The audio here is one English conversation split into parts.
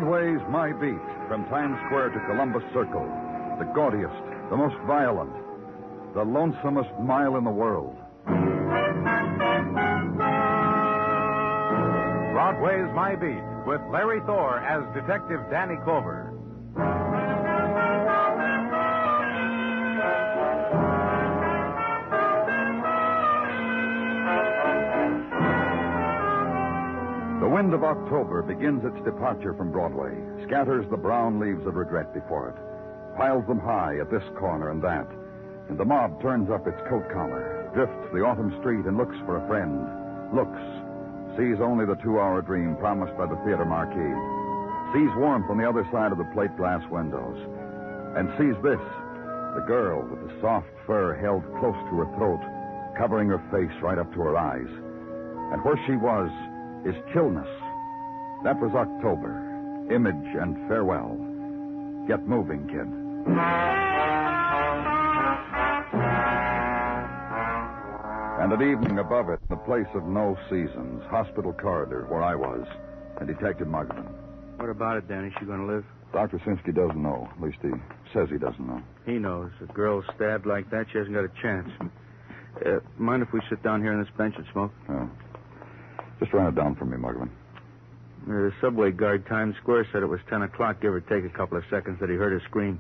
Broadway's My Beat, from Times Square to Columbus Circle. The gaudiest, the most violent, the lonesomest mile in the world. Broadway's My Beat, with Larry Thor as Detective Danny Clover. The wind of October begins its departure from Broadway, scatters the brown leaves of regret before it, piles them high at this corner and that, and the mob turns up its coat collar, drifts the autumn street and looks for a friend, sees only the 2-hour dream promised by the theater marquee, sees warmth on the other side of the plate glass windows, and sees this, the girl with the soft fur held close to her throat, covering her face right up to her eyes. And where she was is chillness. That was October. Image and farewell. Get moving, kid. And at evening above it, the place of no seasons, hospital corridor where I was, and Detective Muggavan. What about it, Danny? Is she going to live? Dr. Sinsky doesn't know. At least he says he doesn't know. He knows. A girl stabbed like that, she hasn't got a chance. Mind if we sit down here on this bench and smoke? Oh. Just run it down for me, Muggavan. The subway guard, Times Square, said it was 10 o'clock, give or take a couple of seconds, that he heard her scream.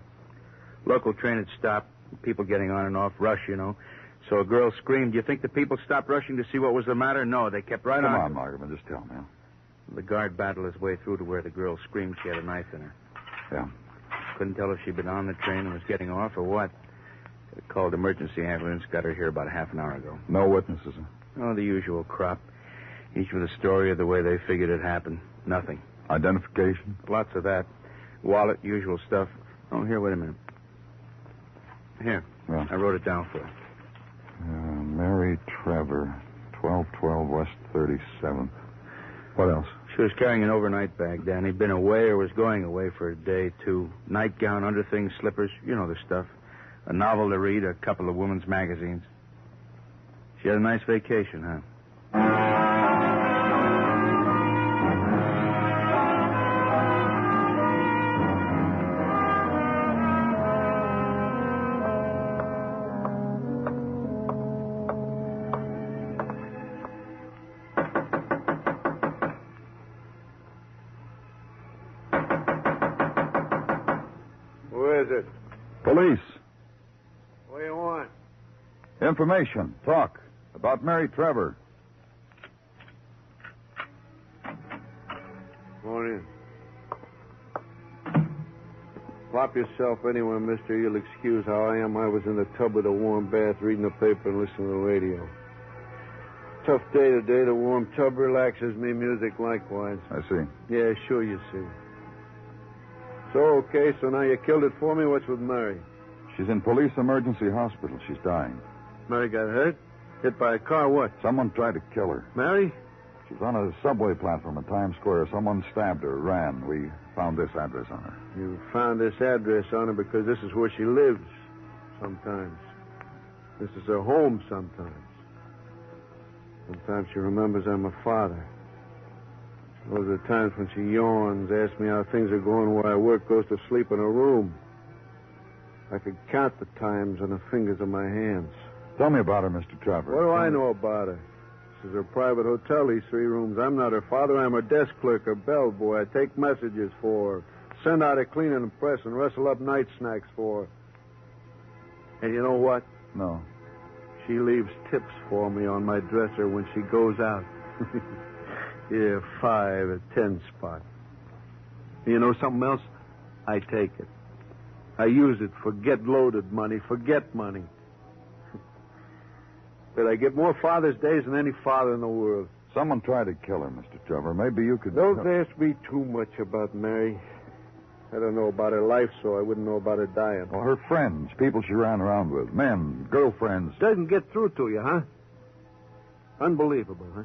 Local train had stopped, people getting on and off, rush, you know. So a girl screamed. Do you think the people stopped rushing to see what was the matter? No, they kept right on. Come on, Muggavan, just tell me. The guard battled his way through to where the girl screamed she had a knife in her. Yeah. Couldn't tell if she'd been on the train and was getting off or what. They called emergency ambulance, got her here about half an hour ago. No witnesses? Oh, the usual crop. Each with a story of the way they figured it happened. Nothing. Identification? Lots of that. Wallet, usual stuff. Oh, here, wait a minute. Here. Yeah. I wrote it down for you. Mary Trevor, 1212 West 37th. What else? She was carrying an overnight bag, Danny. Been away or was going away for a day, too. Nightgown, underthings, slippers, you know the stuff. A novel to read, a couple of women's magazines. She had a nice vacation, huh? Police. What do you want? Information. Talk. About Mary Trevor. Go on in. Plop yourself anywhere, mister. You'll excuse how I am. I was in the tub with a warm bath, reading the paper and listening to the radio. Tough day today. The warm tub relaxes me. Music likewise. I see. Yeah, sure you see. So, okay, so now you killed it for me. What's with Mary? She's in police emergency hospital. She's dying. Mary got hurt? Hit by a car, what? Someone tried to kill her. Mary? She's on a subway platform in Times Square. Someone stabbed her, ran. We found this address on her. You found this address on her because this is where she lives sometimes. This is her home sometimes. Sometimes she remembers I'm her father. Those are times when she yawns, asks me how things are going where I work, goes to sleep in her room. I could count the times on the fingers of my hands. Tell me about her, Mr. Trevor. What do I know about her? This is her private hotel, these 3 rooms. I'm not her father. I'm her desk clerk, her bellboy. I take messages for her, send out her cleaning and press, and rustle up night snacks for her. And you know what? No. She leaves tips for me on my dresser when she goes out. Yeah, 5 or 10 spot. You know something else? I take it. I use it for get-loaded money, forget money. But I get more Father's Days than any father in the world. Someone tried to kill her, Mr. Trevor. Maybe you could... Don't ask me too much about Mary. I don't know about her life, so I wouldn't know about her dying. Well, her friends, people she ran around with, men, girlfriends. Doesn't get through to you, huh? Unbelievable, huh?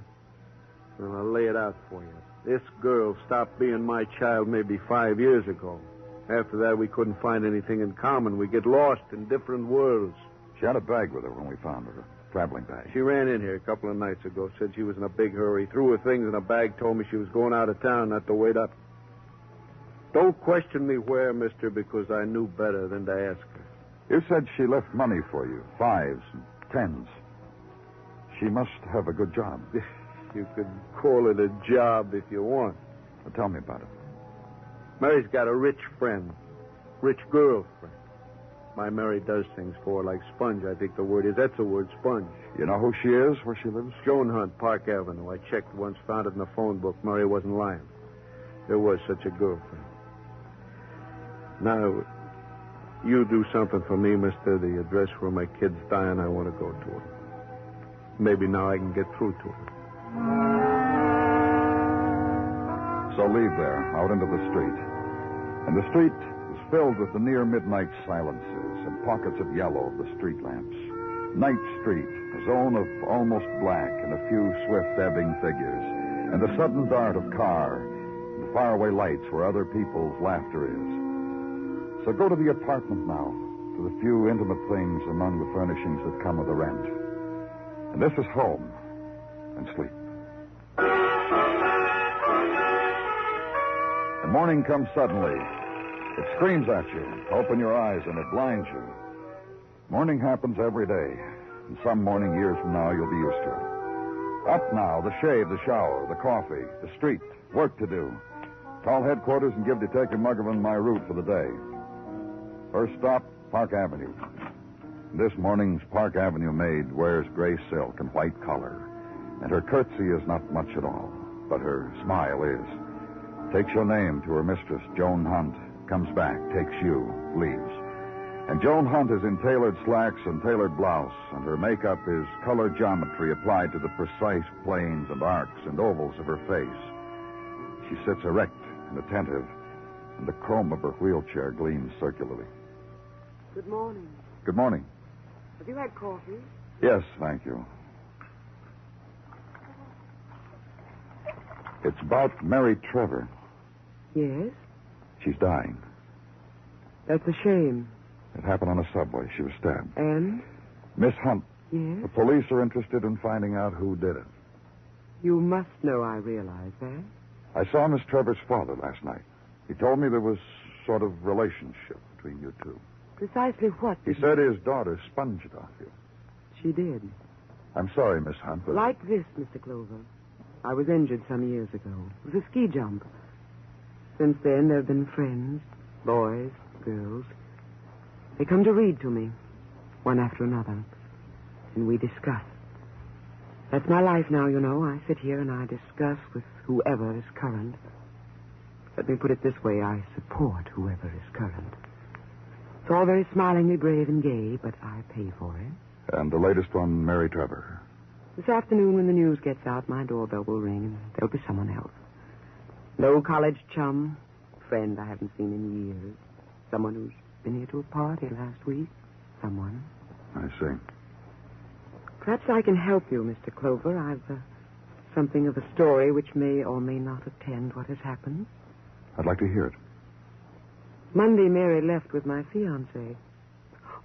Well, I'll lay it out for you. This girl stopped being my child maybe 5 years ago. After that, we couldn't find anything in common. We get lost in different worlds. She had a bag with her when we found her, a traveling bag. She ran in here a couple of nights ago, said she was in a big hurry, threw her things in a bag, told me she was going out of town, not to wait up. Don't question me where, mister, because I knew better than to ask her. You said she left money for you, 5s and 10s. She must have a good job. You could call it a job if you want. Well, tell me about it. Mary's got a rich friend. Rich girlfriend. My Mary does things for her like sponge, I think the word is. That's the word, sponge. You know who she is, where she lives? Joan Hunt, Park Avenue. I checked once, found it in the phone book. Mary wasn't lying. There was such a girlfriend. Now, you do something for me, mister. The address where my kid's dying, I want to go to her. Maybe now I can get through to her. So leave there, out into the street. And the street is filled with the near midnight silences and pockets of yellow of the street lamps. Night Street, a zone of almost black and a few swift ebbing figures, and the sudden dart of car and the faraway lights where other people's laughter is. So go to the apartment now, to the few intimate things among the furnishings that come with the rent. And this is home, and sleep. The morning comes suddenly. It screams at you. Open your eyes, and it blinds you. Morning happens every day. And some morning years from now, you'll be used to it. Up now, the shave, the shower, the coffee, the street, work to do. Call headquarters and give Detective Muggavan my route for the day. First stop, Park Avenue. This morning's Park Avenue maid wears gray silk and white collar, and her curtsy is not much at all, but her smile is. Takes your name to her mistress, Joan Hunt, comes back, takes you, leaves. And Joan Hunt is in tailored slacks and tailored blouse, and her makeup is color geometry applied to the precise planes and arcs and ovals of her face. She sits erect and attentive, and the chrome of her wheelchair gleams circularly. Good morning. Good morning. Have you had coffee? Yes, thank you. It's about Mary Trevor. Yes? She's dying. That's a shame. It happened on a subway. She was stabbed. And? Miss Hunt, Yes? the police are interested in finding out who did it. You must know I realize that. I saw Miss Trevor's father last night. He told me there was sort of relationship between you two. Precisely what? He said his daughter sponged off you. She did. I'm sorry, Miss Hunt, but... Like this, Mr. Clover. I was injured some years ago. It was a ski jump. Since then, there have been friends, boys, girls. They come to read to me, one after another, and we discuss. That's my life now, you know. I sit here and I discuss with whoever is current. Let me put it this way, I support whoever is current. It's all very smilingly brave and gay, but I pay for it. And the latest one, Mary Trevor. This afternoon when the news gets out, my doorbell will ring and there'll be someone else. An old college chum, friend I haven't seen in years. Someone who's been here to a party last week. Someone. I see. Perhaps I can help you, Mr. Clover. I've something of a story which may or may not attend what has happened. I'd like to hear it. Monday, Mary left with my fiancé.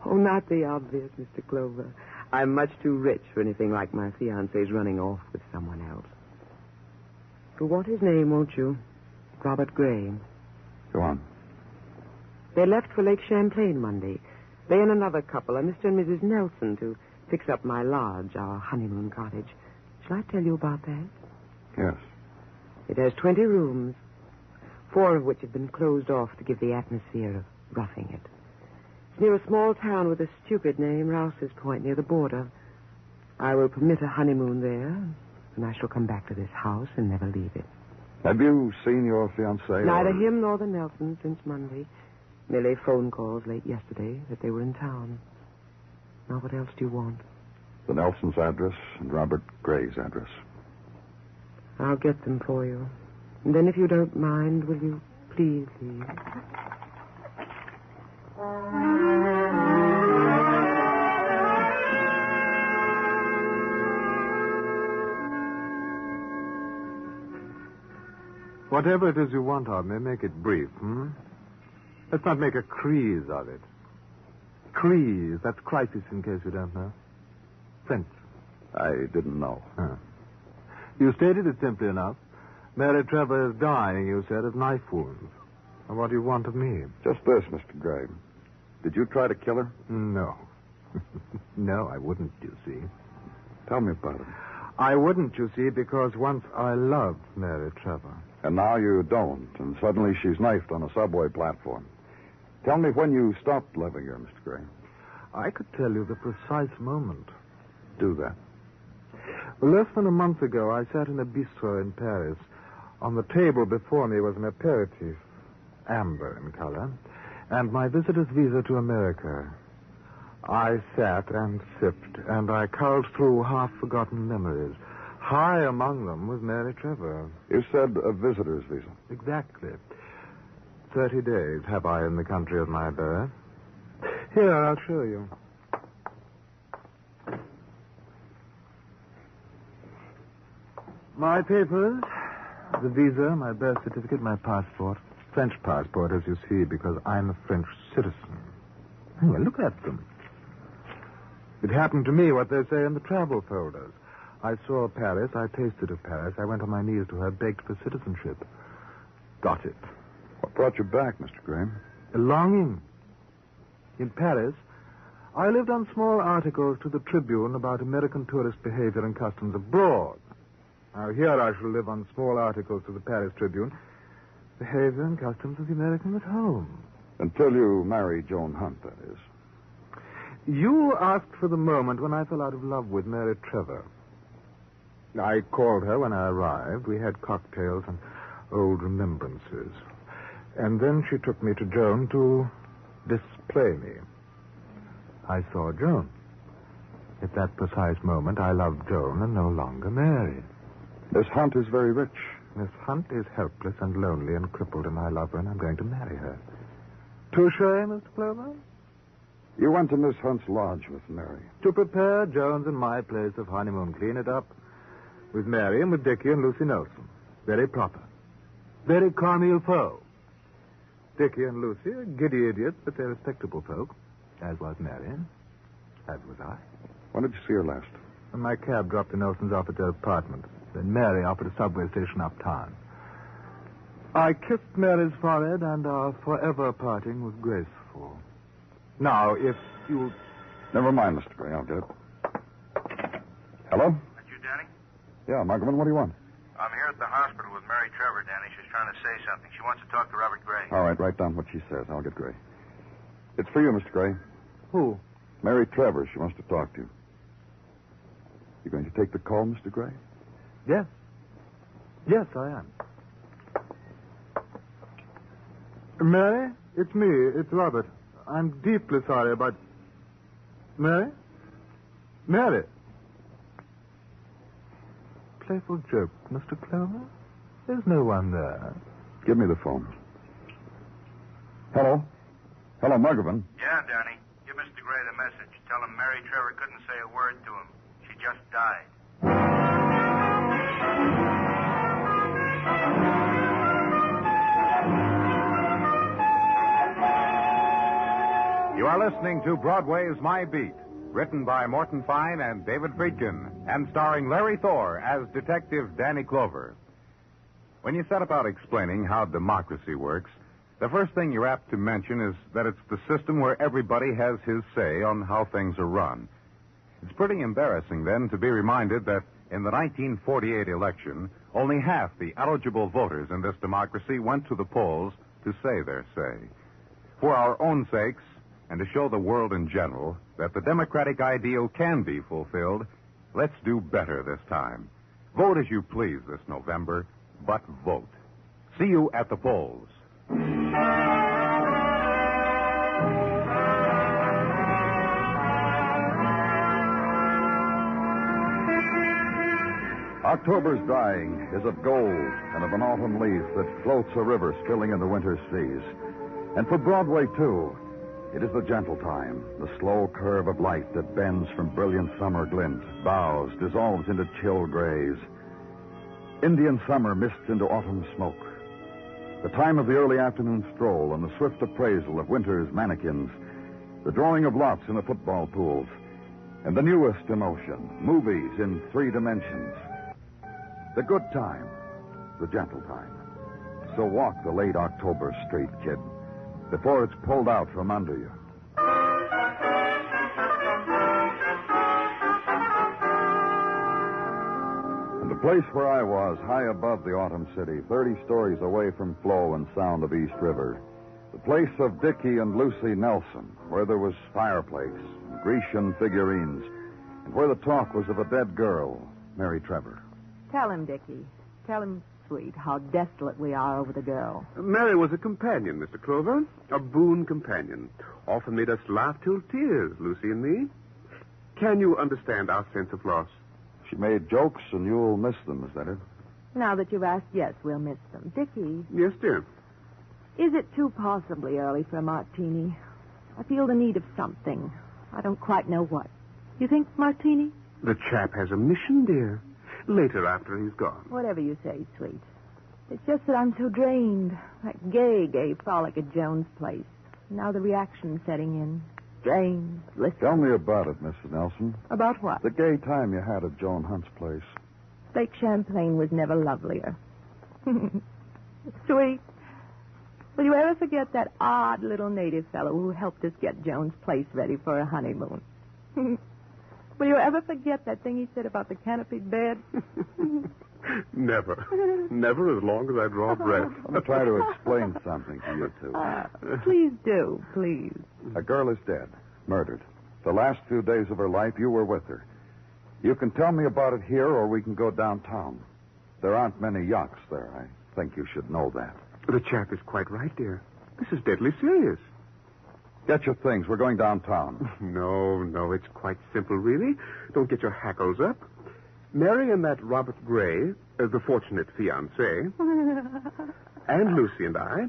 Oh, not the obvious, Mr. Clover. I'm much too rich for anything like my fiancé's running off with someone else. You'll want his name, won't you? Robert Gray. Go on. They left for Lake Champlain Monday. They and another couple, Mr. and Mrs. Nelson, to fix up my lodge, our honeymoon cottage. Shall I tell you about that? Yes. It has 20 rooms, 4 of which have been closed off to give the atmosphere of roughing it. It's near a small town with a stupid name, Rouse's Point, near the border. I will permit a honeymoon there, and I shall come back to this house and never leave it. Have you seen your fiancé? Neither him nor the Nelsons since Monday. Merely phone calls late yesterday that they were in town. Now, what else do you want? The Nelsons' address and Robert Gray's address. I'll get them for you. And then, if you don't mind, will you please leave? Whatever it is you want of me, make it brief, Let's not make a crease of it. Crease, that's crisis, in case you don't know. French. I didn't know. You stated it simply enough. Mary Trevor is dying, you said, of knife wounds. What do you want of me? Just this, Mr. Gregg. Did you try to kill her? No. No, I wouldn't, you see. Tell me about it. I wouldn't, you see, because once I loved Mary Trevor. And now you don't, and suddenly she's knifed on a subway platform. Tell me when you stopped loving her, Mr. Gray. I could tell you the precise moment. Do that. Well, less than a month ago, I sat in a bistro in Paris. On the table before me was an aperitif, amber in color, and my visitor's visa to America. I sat and sipped, and I culled through half-forgotten memories. High among them was Mary Trevor. You said a visitor's visa. Exactly. 30 days have I in the country of my birth. Here, I'll show you. My papers, the visa, my birth certificate, my passport. French passport, as you see, because I'm a French citizen. Well, look at them. It happened to me what they say in the travel folders. I saw Paris, I tasted of Paris, I went on my knees to her, begged for citizenship. Got it. What brought you back, Mr. Graham? A longing. In Paris, I lived on small articles to the Tribune about American tourist behavior and customs abroad. Now, here I shall live on small articles to the Paris Tribune, behavior and customs of the American at home. Until you marry Joan Hunt, that is. You asked for the moment when I fell out of love with Mary Trevor. I called her when I arrived. We had cocktails and old remembrances. And then she took me to Joan to display me. I saw Joan. At that precise moment, I loved Joan and no longer Mary. Miss Hunt is very rich. Miss Hunt is helpless and lonely and crippled, and I love her, and I'm going to marry her. Touché, Mr. Clover? You went to Miss Hunt's lodge with Mary. To prepare Joan's and my place of honeymoon. Clean it up. With Mary and with Dickie and Lucy Nelson. Very proper. Very comme il faut. Dickie and Lucy are giddy idiots, but they're respectable folk. As was Mary. As was I. When did you see her last? When my cab dropped the Nelsons off at their apartment. Then Mary off at a subway station uptown. I kissed Mary's forehead, and our forever parting was graceful. Now, if you... Never mind, Mr. Gray. I'll get it. Hello? That you, Danny? Yeah, Muggavan, what do you want? I'm here at the hospital with Mary Trevor, Danny. She's trying to say something. She wants to talk to Robert Gray. All right, write down what she says. I'll get Gray. It's for you, Mr. Gray. Who? Mary Trevor. She wants to talk to you. You going to take the call, Mr. Gray? Yes. Yes, I am. Mary, it's me. It's Robert. I'm deeply sorry about... Mary? Mary? Playful joke, Mr. Clover? There's no one there. Give me the phone. Hello? Hello, Muggavan. Yeah, Danny. Give Mr. Gray the message. Tell him Mary Trevor couldn't say a word to him. She just died. You are listening to Broadway's My Beat, written by Morton Fine and David Friedkin, and starring Larry Thor as Detective Danny Clover. When you set about explaining how democracy works, the first thing you're apt to mention is that it's the system where everybody has his say on how things are run. It's pretty embarrassing, then, to be reminded that in the 1948 election, only half the eligible voters in this democracy went to the polls to say their say. For our own sakes, and to show the world in general that the democratic ideal can be fulfilled, let's do better this time. Vote as you please this November, but vote. See you at the polls. October's dying is of gold and of an autumn leaf that floats a river spilling into winter's seas. And for Broadway, too, it is the gentle time, the slow curve of light that bends from brilliant summer glint, bows, dissolves into chill grays. Indian summer mists into autumn smoke. The time of the early afternoon stroll and the swift appraisal of winter's mannequins, the drawing of lots in the football pools, and the newest emotion, movies in 3 dimensions. The good time, the gentle time. So walk the late October street, kid, before it's pulled out from under you. And the place where I was, high above the autumn city, 30 stories away from flow and sound of East River, the place of Dickie and Lucy Nelson, where there was fireplace and Grecian figurines, and where the talk was of a dead girl, Mary Trevor. Tell him, Dickie. Tell him, sweet, how desolate we are over the girl. Mary was a companion, Mr. Clover. A boon companion. Often made us laugh till tears, Lucy and me. Can you understand our sense of loss? She made jokes, and you'll miss them, is that it? Now that you've asked, yes, we'll miss them. Dickie, Yes, dear. is it too possibly early for a martini? I feel the need of something. I don't quite know what. You think martini? The chap has a mission, dear. Later, after he's gone. Whatever you say, sweet. It's just that I'm so drained. That gay frolic at Jones' place. Now the reaction's setting in. Drained, listless. Tell me about it, Mrs. Nelson. About what? The gay time you had at Joan Hunt's place. Lake Champlain was never lovelier. Sweet. Will you ever forget that odd little native fellow who helped us get Joan's place ready for a honeymoon? Will you ever forget that thing he said about the canopied bed? Never. Never as long as I draw breath. I'm going to try to explain something to you two. Please do, please. A girl is dead, murdered. The last few days of her life, you were with her. You can tell me about it here, or we can go downtown. There aren't many yachts there. I think you should know that. The chap is quite right, dear. This is deadly serious. Get your things. We're going downtown. No, it's quite simple, really. Don't get your hackles up. Mary and that Robert Gray, the fortunate fiancé, and Lucy and I,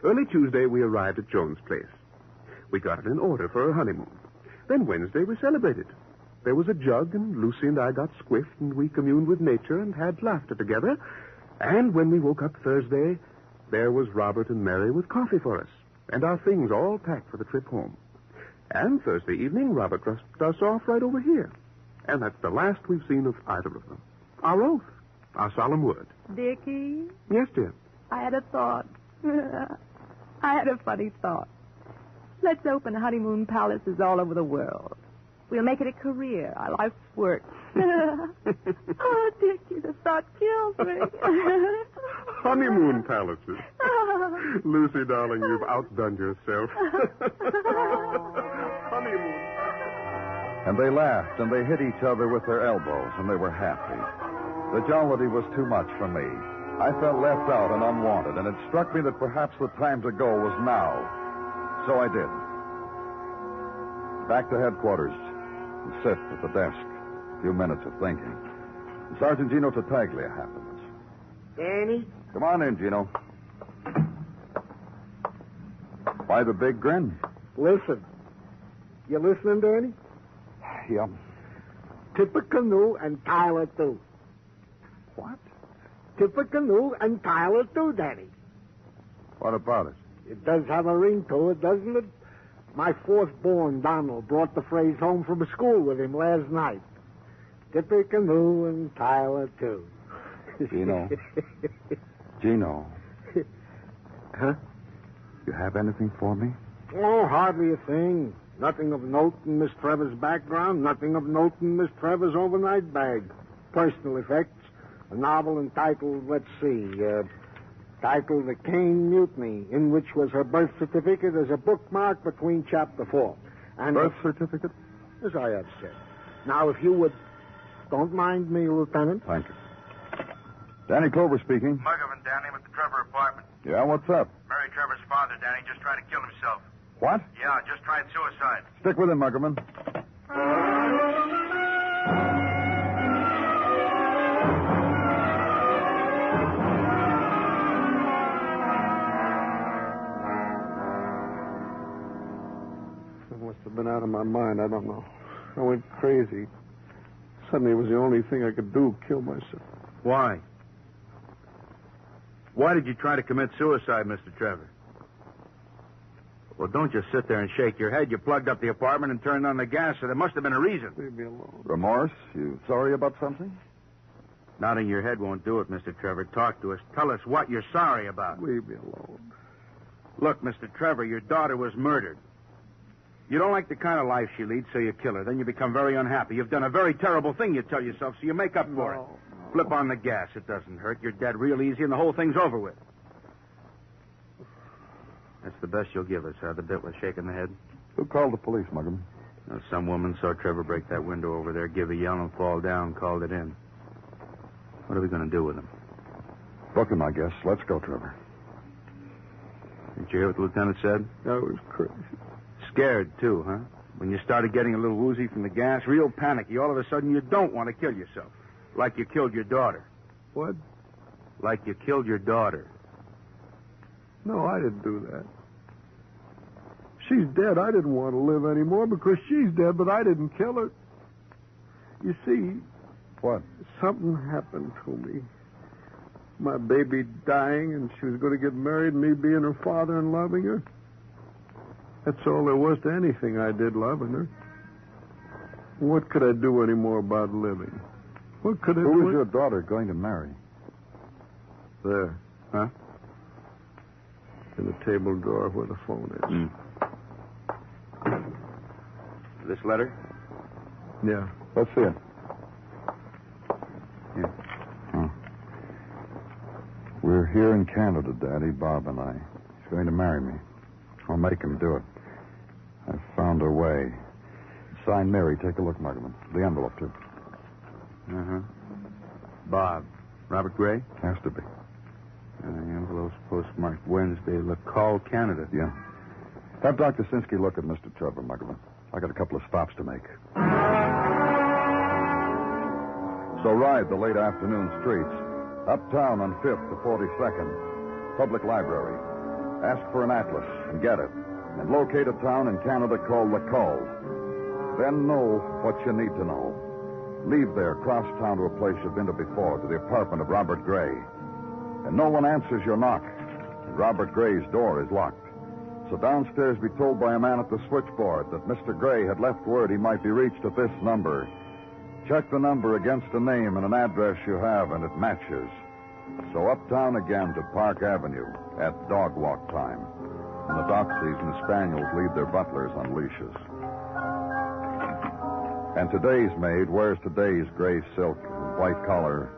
early Tuesday we arrived at Jones' place. We got it in order for her honeymoon. Then Wednesday we celebrated. There was a jug, and Lucy and I got squiffed, and we communed with nature and had laughter together. And when we woke up Thursday, there was Robert and Mary with coffee for us, and our things all packed for the trip home. And Thursday evening, Robert dropped us off right over here. And that's the last we've seen of either of them. Our oath. Our solemn word. Dickie, Yes, dear. I had a thought. I had a funny thought. Let's open honeymoon palaces all over the world. We'll make it a career, our life's work. Oh, Dickie, the thought kills me. Honeymoon palaces. Lucy, darling, you've outdone yourself. Honeymoon. And they laughed, and they hit each other with their elbows, and they were happy. The jollity was too much for me. I felt left out and unwanted, and it struck me that perhaps the time to go was now. So I did. Back to headquarters and sit at the desk. A few minutes of thinking. And Sergeant Gino Tartaglia happens. Danny? Come on in, Gino. Why the big grin? Listen. You listening, Danny? Yeah. Tippecanoe and Tyler, too. What? Tippecanoe and Tyler, too, Danny. What about it? It does have a ring to it, doesn't it? My fourth-born, Donald, brought the phrase home from school with him last night. Tippecanoe and Tyler, too. Gino. Gino. Huh? You have anything for me? Oh, hardly a thing. Nothing of note in Miss Trevor's background, nothing of note in Miss Trevor's overnight bag. Personal effects. A novel entitled, titled The Cane Mutiny, in which was her birth certificate as a bookmark between chapter 4. And Birth certificate? as I have said. Now, if you would... Don't mind me, Lieutenant. Thank you. Danny Clover speaking. Muggavan, Danny, with the Trevor apartment. Yeah, what's up? Mary Trevor's father, Danny, just tried to kill himself. What? Yeah, just tried suicide. Stick with him, Muggavan. I must have been out of my mind. I don't know. I went crazy. Suddenly it was the only thing I could do, kill myself. Why? Why did you try to commit suicide, Mr. Trevor? Well, don't just sit there and shake your head. You plugged up the apartment and turned on the gas, so there must have been a reason. Leave me alone. Remorse? You sorry about something? Nodding your head won't do it, Mr. Trevor. Talk to us. Tell us what you're sorry about. Leave me alone. Look, Mr. Trevor, your daughter was murdered. You don't like the kind of life she leads, so you kill her. Then you become very unhappy. You've done a very terrible thing, you tell yourself, so you make up for it. Flip on the gas. It doesn't hurt. You're dead real easy, and the whole thing's over with. That's the best you'll give us, huh? The bit with shaking the head? Who called the police, Muggavan? Now, some woman saw Trevor break that window over there, give a yell, and fall down, called it in. What are we going to do with him? Book him, I guess. Let's go, Trevor. Did you hear what the lieutenant said? That was crazy. Scared, too, huh? When you started getting a little woozy from the gas, real panicky, all of a sudden you don't want to kill yourself. Like you killed your daughter. What? Like you killed your daughter. No, I didn't do that. She's dead. I didn't want to live anymore because she's dead, but I didn't kill her. You see... What? Something happened to me. My baby dying, and she was going to get married, and me being her father and loving her. That's all there was to anything I did, loving her. What could I do any more about living? What could I do? Who was your daughter going to marry? There. Huh? In the table drawer where the phone is. This letter? Yeah. Let's see it. Yeah. Huh. We're here in Canada, Daddy, Bob and I. He's going to marry me. I'll make him do it. I've found a way. Signed Mary. Take a look, Muggavan. The envelope, too. Uh-huh. Bob. Robert Gray? Has to be. The envelope's postmarked Wednesday, LaColle, Canada. Yeah. Have Dr. Sinsky look at Mr. Trevor, Muggavan. I got a couple of stops to make. So ride the late afternoon streets. Uptown on 5th to 42nd. Public library. Ask for an atlas and get it. And locate a town in Canada called LaColle. Then know what you need to know. Leave there, cross town to a place you've been to before, to the apartment of Robert Gray. And no one answers your knock. Robert Gray's door is locked. So downstairs be told by a man at the switchboard that Mr. Gray had left word he might be reached at this number. Check the number against a name and an address you have, and it matches. So uptown again to Park Avenue at dog walk time. In the dock season, the spaniels lead their butlers on leashes. And today's maid wears today's gray silk, white collar,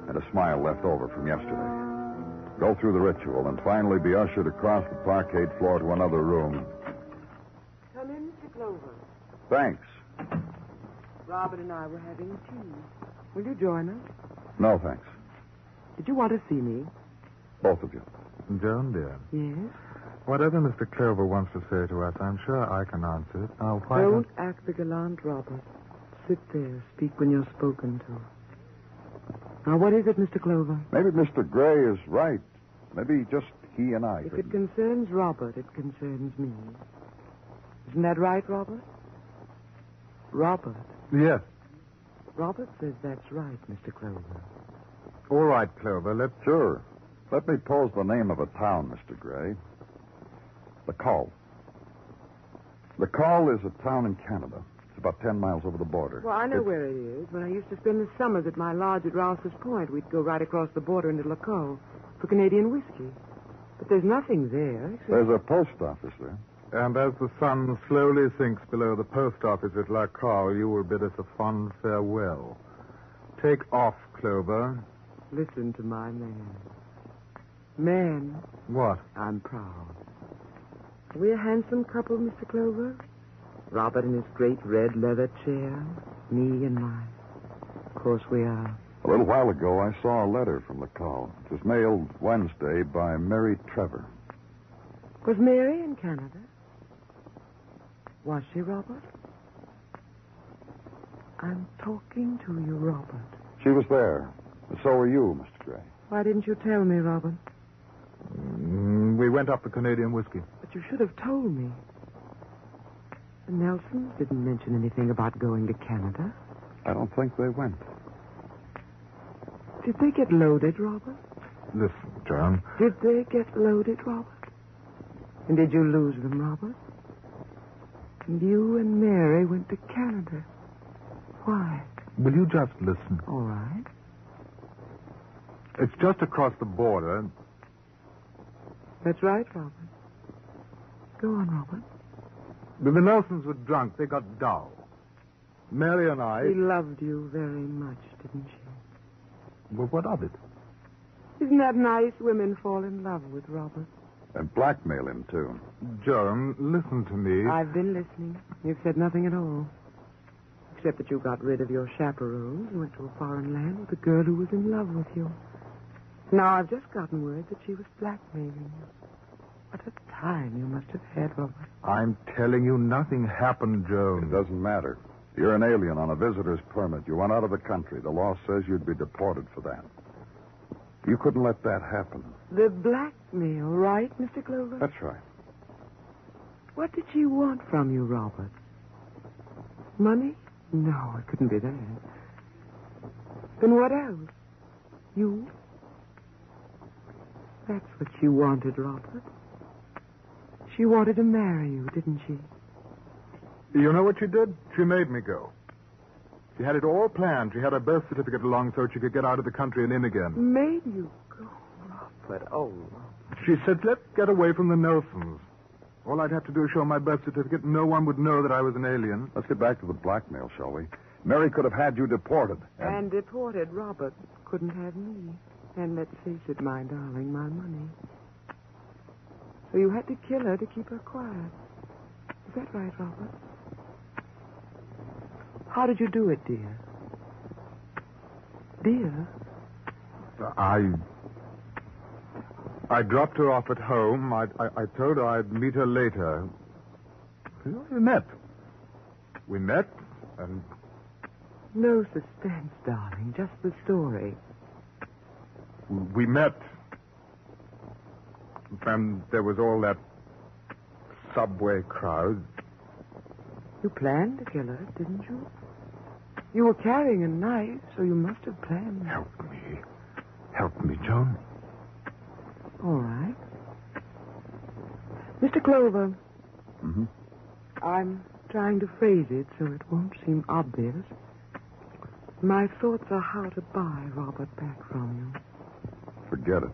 and a smile left over from yesterday. Go through the ritual and finally be ushered across the parquet floor to another room. Come in, Mr. Clover. Thanks. Robert and I were having tea. Will you join us? No, thanks. Did you want to see me? Both of you. Joan, dear. Yes? Whatever Mr. Clover wants to say to us, I'm sure I can answer it. Now, why Don't act the gallant, Robert. Sit there. Speak when you're spoken to. Now, what is it, Mr. Clover? Maybe Mr. Gray is right. Maybe just he and I. If it concerns Robert, it concerns me. Isn't that right, Robert? Robert. Yes. Robert says that's right, Mr. Clover. All right, Clover, let's... Sure. Let me pose the name of a town, Mr. Gray. LaColle. LaColle is a town in Canada. It's about 10 miles over the border. Well, I know where it is. When I used to spend the summers at my lodge at Rouse's Point, we'd go right across the border into LaColle for Canadian whiskey. But there's nothing there. There's a post office there. And as the sun slowly sinks below the post office at LaColle, you will bid us a fond farewell. Take off, Clover. Listen to my man. Man. What? I'm proud. Are we a handsome couple, Mr. Clover? Robert in his great red leather chair, me and mine. Of course we are. A little while ago, I saw a letter from LaColle. It was mailed Wednesday by Mary Trevor. Was Mary in Canada? Was she, Robert? I'm talking to you, Robert. She was there. And so were you, Mr. Gray. Why didn't you tell me, Robert? We went up the Canadian whiskey. But you should have told me. The Nelsons didn't mention anything about going to Canada. I don't think they went. Did they get loaded, Robert? Listen, John. Did they get loaded, Robert? And did you lose them, Robert? And you and Mary went to Canada. Why? Will you just listen? All right. It's just across the border. That's right, Robert. Go on, Robert. The Nelsons were drunk. They got dull. Mary and I... She loved you very much, didn't she? Well, what of it? Isn't that nice? Women fall in love with Robert. And blackmail him, too. Joan, listen to me. I've been listening. You've said nothing at all. Except that you got rid of your chaperone and went to a foreign land with a girl who was in love with you. Now I've just gotten word that she was blackmailing you. What a time you must have had, Robert. I'm telling you, nothing happened, Joan. It doesn't matter. You're an alien on a visitor's permit. You went out of the country. The law says you'd be deported for that. You couldn't let that happen. The blackmail, right, Mr. Clover? That's right. What did she want from you, Robert? Money? No, it couldn't be that. Then what else? You? That's what she wanted, Robert. She wanted to marry you, didn't she? You know what she did? She made me go. She had it all planned. She had her birth certificate along so she could get out of the country and in again. Made you go, Robert. Oh, Robert. She said, let's get away from the Nelsons. All I'd have to do is show my birth certificate, and no one would know that I was an alien. Let's get back to the blackmail, shall we? Mary could have had you deported. And deported Robert couldn't have me. And let's face it, my darling, my money. So you had to kill her to keep her quiet. Is that right, Robert? How did you do it, dear? Dear? I dropped her off at home. I told her I'd meet her later. We met. We met, and... No suspense, darling. Just the story. We met. And there was all that subway crowd. You planned to kill her, didn't you? You were carrying a knife, so you must have planned. Help me. Help me, Joan. All right. Mr. Clover. Mm-hmm. I'm trying to phrase it so it won't seem obvious. My thoughts are how to buy Robert back from you. Forget it.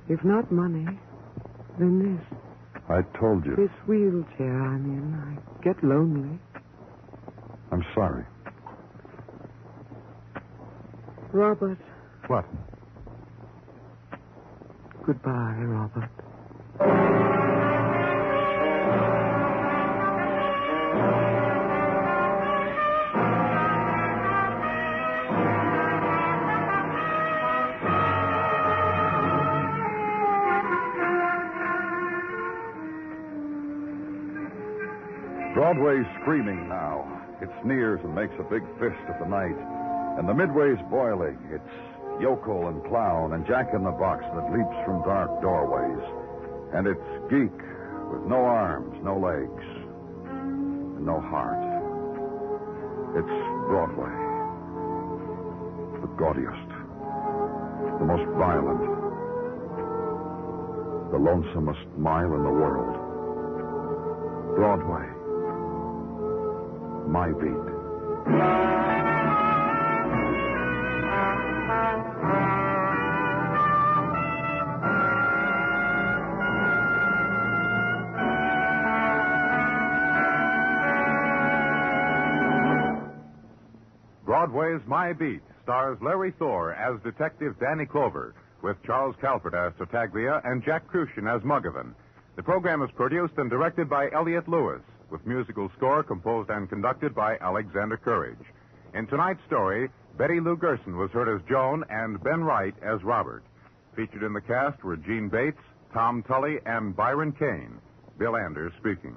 If not money, then this. I told you. This wheelchair I'm in. I get lonely. I'm sorry. Robert. What? Goodbye, Robert. Broadway's screaming now. It sneers and makes a big fist at the night. And the Midway's boiling. It's yokel and clown and jack-in-the-box that leaps from dark doorways. And it's geek with no arms, no legs, and no heart. It's Broadway. The gaudiest. The most violent. The lonesomest mile in the world. Broadway. My beat. Broadway's My Beat stars Larry Thor as Detective Danny Clover, with Charles Calvert as Tartaglia and Jack Kruschen as Muggavan. The program is produced and directed by Elliott Lewis, with musical score composed and conducted by Alexander Courage. In tonight's story, Betty Lou Gerson was heard as Joan and Ben Wright as Robert. Featured in the cast were Gene Bates, Tom Tully, and Byron Kane. Bill Anders speaking.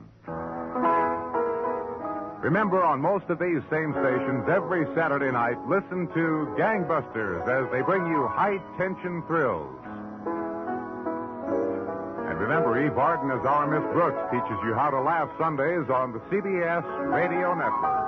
Remember, on most of these same stations, every Saturday night, listen to Gangbusters as they bring you high-tension thrills. And remember, Eve Arden as our Miss Brooks teaches you how to laugh Sundays on the CBS Radio Network.